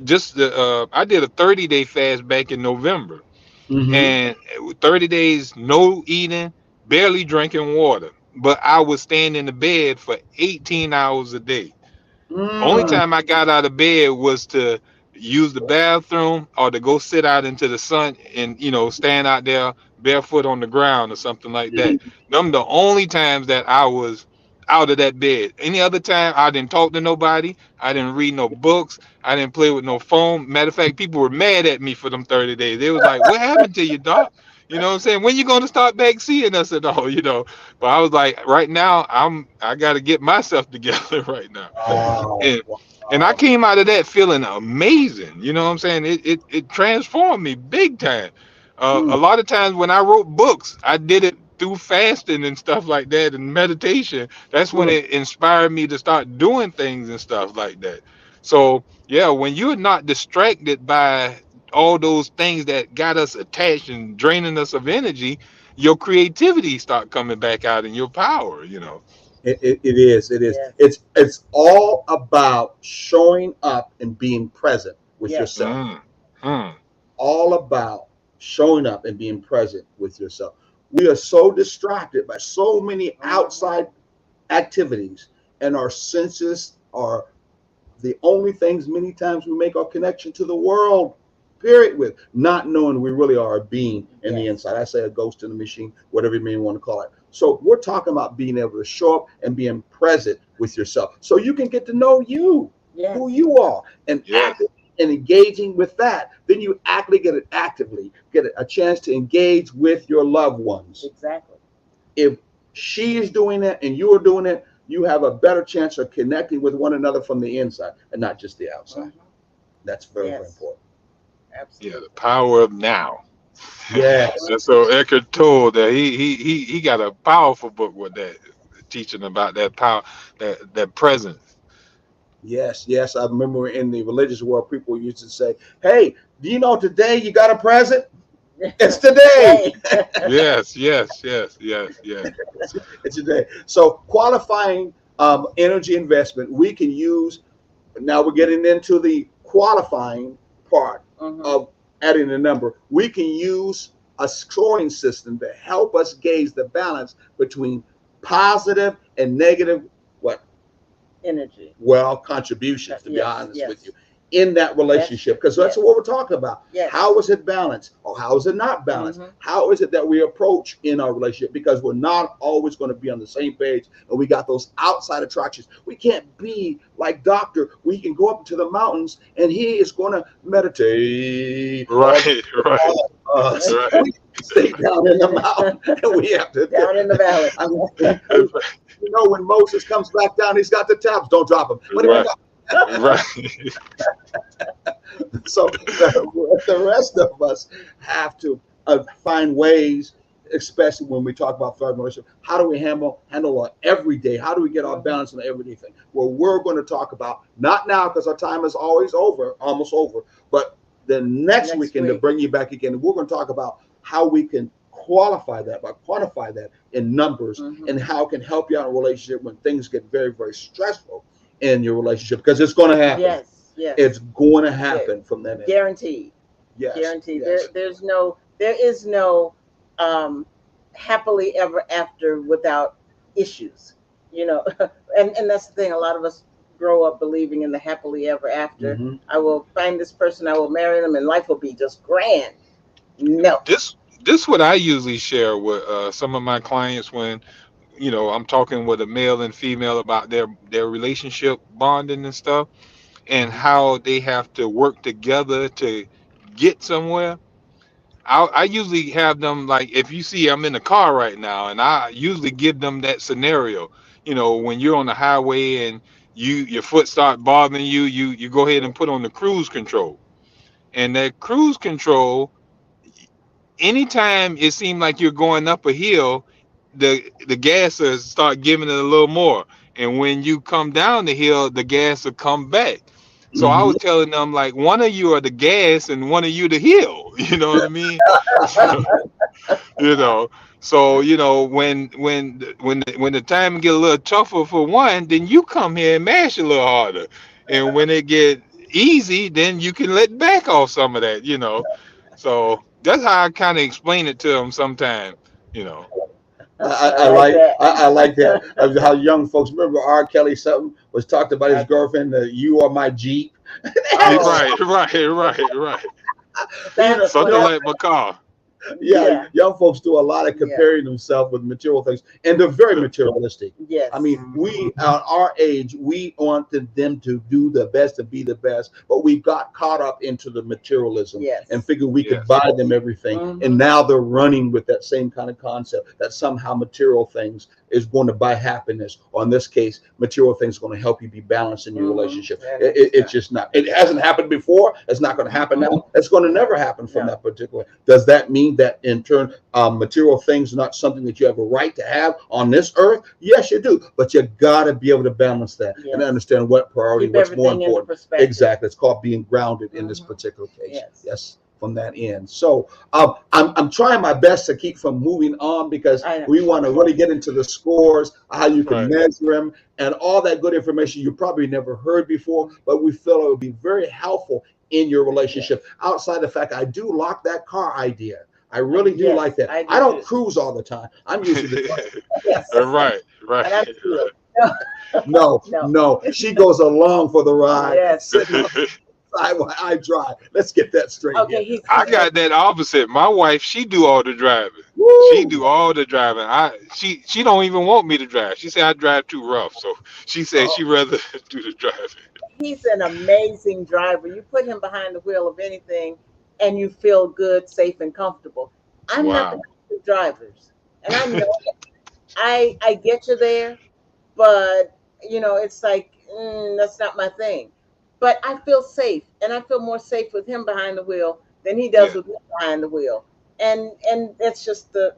just I did a 30-day fast back in November, Mm-hmm. and 30 days no eating, barely drinking water, but I was staying in the bed for 18 hours a day. Only Mm. time I got out of bed was to use the bathroom or to go sit out into the sun and stand out there barefoot on the ground or something like that. Them the only times that I was out of that bed. Any other time I didn't talk to nobody. I didn't read no books. I didn't play with no phone. Matter of fact, people were mad at me for them 30 days. They was like, "What happened to you, doc?" You know what I'm saying? When you gonna start back seeing us at all? But I was like, right now, I got to get myself together right now. Wow. and and I Wow. came out of that feeling amazing. You know what I'm saying? It transformed me big time. Mm. A lot of times when I wrote books, I did it through fasting and stuff like that and meditation, that's when Mm. it inspired me to start doing things and stuff like that. So yeah, when you're not distracted by all those things that got us attached and draining us of energy, your creativity start coming back out in your power, you know. It is. It is. Yes. It's all about showing up and being present with Yes. yourself. Mm, mm, All about showing up and being present with yourself. We are so distracted by so many outside activities, and our senses are the only things many times we make our connection to the world, period, with not knowing we really are a being in the Yes. inside. I say a ghost in the machine, whatever you may want to call it. So we're talking about being able to show up and being present with yourself so you can get to know you, Yes. who you are, and yeah. acting and engaging with that. Then you actually get it actively, get a chance to engage with your loved ones. Exactly. If she is doing it and you are doing it, you have a better chance of connecting with one another from the inside and not just the outside. Mhm. That's very, very Yes. important. Yeah, the Absolutely. power of now. Yes, And so Eckhart Tolle that he got a powerful book with that, teaching about that power, that presence. yes, yes. I remember in the religious world, people used to say, "Hey, do you know today you got a present? It's today. Today. Yes, yes, yes, yes, yes. It's today." So qualifying energy investment, we can use. Now we're getting into the qualifying part Mhm. of adding a number. We can use a scoring system to help us gauge the balance between positive and negative what Energy. well contributions, to be Yes. honest with you, Yes. in that That's relationship, true. because that's Yes. what we're talking about. Yes. How is it balanced or how is it not balanced? Mhm. How is it that we approach in our relationship? Because we're not always going to be on the same page, and we got those outside attractions. We can't be like Doctor. We can go up to the mountains and he is going to meditate all Right, right, us. right. We stay down in the mountain and we have to Down in the valley. I mean, you know, when Moses comes back down, he's got the tabs. Don't drop them. What do you Right, got? right. So the rest of us have to find ways, especially when we talk about thriving relationship. How do we handle our everyday? How do we get our Mhm. balance in the everyday thing? Well, we're going to talk about not now because our time is always over, almost over, but the next Next weekend to week. bring you back again. We're going to talk about how we can qualify that, by quantify that in numbers, Mhm. and how it can help you out in a relationship when things get very, very stressful in your relationship, because it's going to happen. Yes. Yes. It's going to Gu- happen from that end. Guaranteed. Yes, Guaranteed. yes. There is no um, happily ever after without issues. You know, and that's the thing. A lot of us grow up believing in the happily ever after. Mm-hmm. I will find this person, I will marry them, and life will be just grand. No. This what I usually share with some of my clients when I'm talking with a male and female about their relationship bonding and stuff, and Mm-hmm. how they have to work together to get somewhere. I usually have them, like, if you see I'm in the car right now, and I usually give them that scenario. When you're on the highway and your foot start bothering you, you go ahead and put on the cruise control. And that cruise control, anytime it seems like you're going up a hill, the gas will start giving it a little more. And when you come down the hill, the gas will come back. So I Mm-hmm. was telling them, like, one of you are the gas and one of you the hill. You know what I mean? you know so when the time get a little tougher for one, then you come here and mash a little harder, and when it get easy, then you can let back off some of that. So that's how I kind of explain it to them sometimes. I like that. I like that how young folks remember R. Kelly something was talked about his I, girlfriend. You are my Jeep. oh, Right, right. you know, that's you what Something know, I. like my car. yeah, Yeah. young folks do a lot of Yeah. comparing themselves with material things, and they're very Yeah. materialistic. I Yes. mean, Mhm. we at our age, we wanted them to do the best and be the best, but we got caught up into the materialism and Yes. figured we could Yes. buy them everything. And Mhm. now they're running with that same kind of concept that somehow material things is going to buy happiness, or in this case, material things are going to help you be balanced in your Mhm. relationship. And it's It's not. just not. It hasn't happened before. It's not going to happen Mhm. now. It's going to never happen from No. that particular. Does that mean believe that in turn, material things are not something that you have a right to have on this earth. Yes, you do, but you got to be able to balance that and Yes. understand what priority, Keep what's more everything into important. perspective. Exactly, it's called being grounded in this Hmm. particular case. Yes. Yes, from that end. So I'm trying my best to keep from moving on because I know. we want to really get into the scores, how you can Right. measure them, and all that good information you probably never heard before. But we feel it would be very helpful in your Yes. relationship. Outside the fact, I do like that car idea. I really do Yes, like that. I I do don't too. cruise all the time. I'm usually the driver. Yes. Right. Right. And I'm still. No, No, no. no. She goes along for the ride, Yes. sitting on the side while I drive. Let's get that straight here. Okay, I he's got that opposite. My wife, she do all the driving. She Woo! do all the driving. She don't even want me to drive. She said I drive too rough. So she said Oh, she rather do the driving. he's an amazing driver. You put him behind the wheel of anything and you feel good, safe, and comfortable. I'm not the Wow. kind of drivers. And I know I get you there, but it's like that's not my thing. But I feel safe, and I feel more safe with him behind the wheel than he does Yeah. with me behind the wheel. And that's just the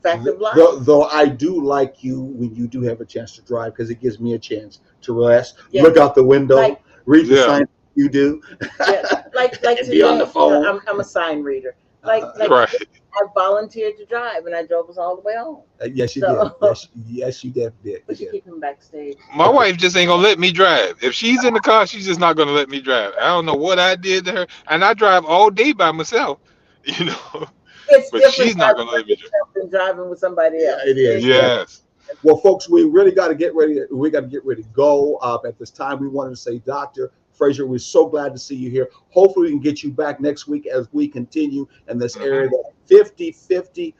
fact of life. though I do like you when you do have a chance to drive because it gives me a chance to rest, look Yes, out the window, like read the Yeah. sign you do, yeah, like and be on the today. phone. I'm a sign reader. Like Right. today, I volunteered to drive, and I drove us all the way home. Yes, you did. So Yes, you did. You we should did. keep him backstage. My wife just ain't gonna let me drive. If she's in the car, she's just not gonna let me drive. I don't know what I did to her, and I drive all day by myself, you know. It's But different she's not driving gonna by let me drive. yourself than driving with somebody Yeah, else. it is. Yeah. Yes. Well, folks, we really got to get ready. We got to get ready to go. At this time, we wanted to say, Dr. Frazier, we're so glad to see you here. Hopefully, we can get you back next week as we continue in this area Hmm. that 50-50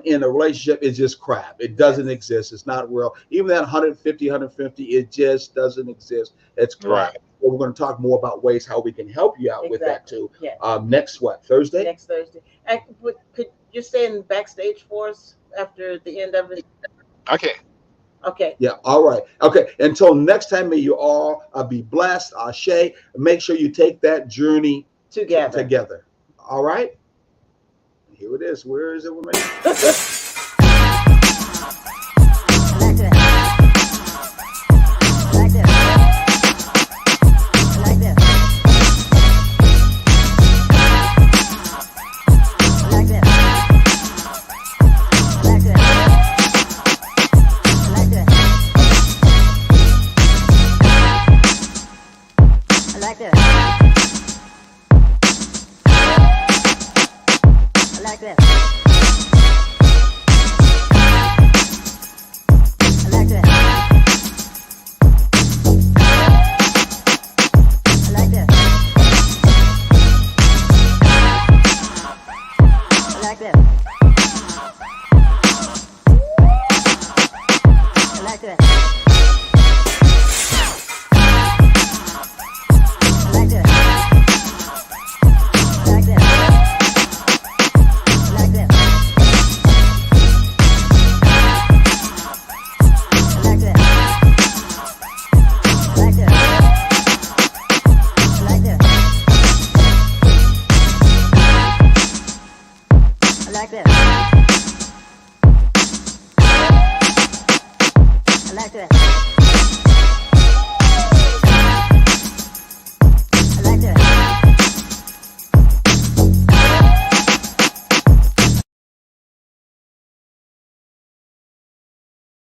in a relationship is just crap. It doesn't Yes, exist. It's not real. Even that 150, it just doesn't exist. It's crap. Right. Well, we're going to talk more about ways how we can help you out with that exactly. too. Yes, Next, what, Thursday? next Thursday. And could you stay in the backstage for us after the end of it? Okay. Okay, Yeah. All right. Okay. Until next time, may you all be blessed. Ashe. Make sure you take that journey together. together. All right. Here it is. Where is it?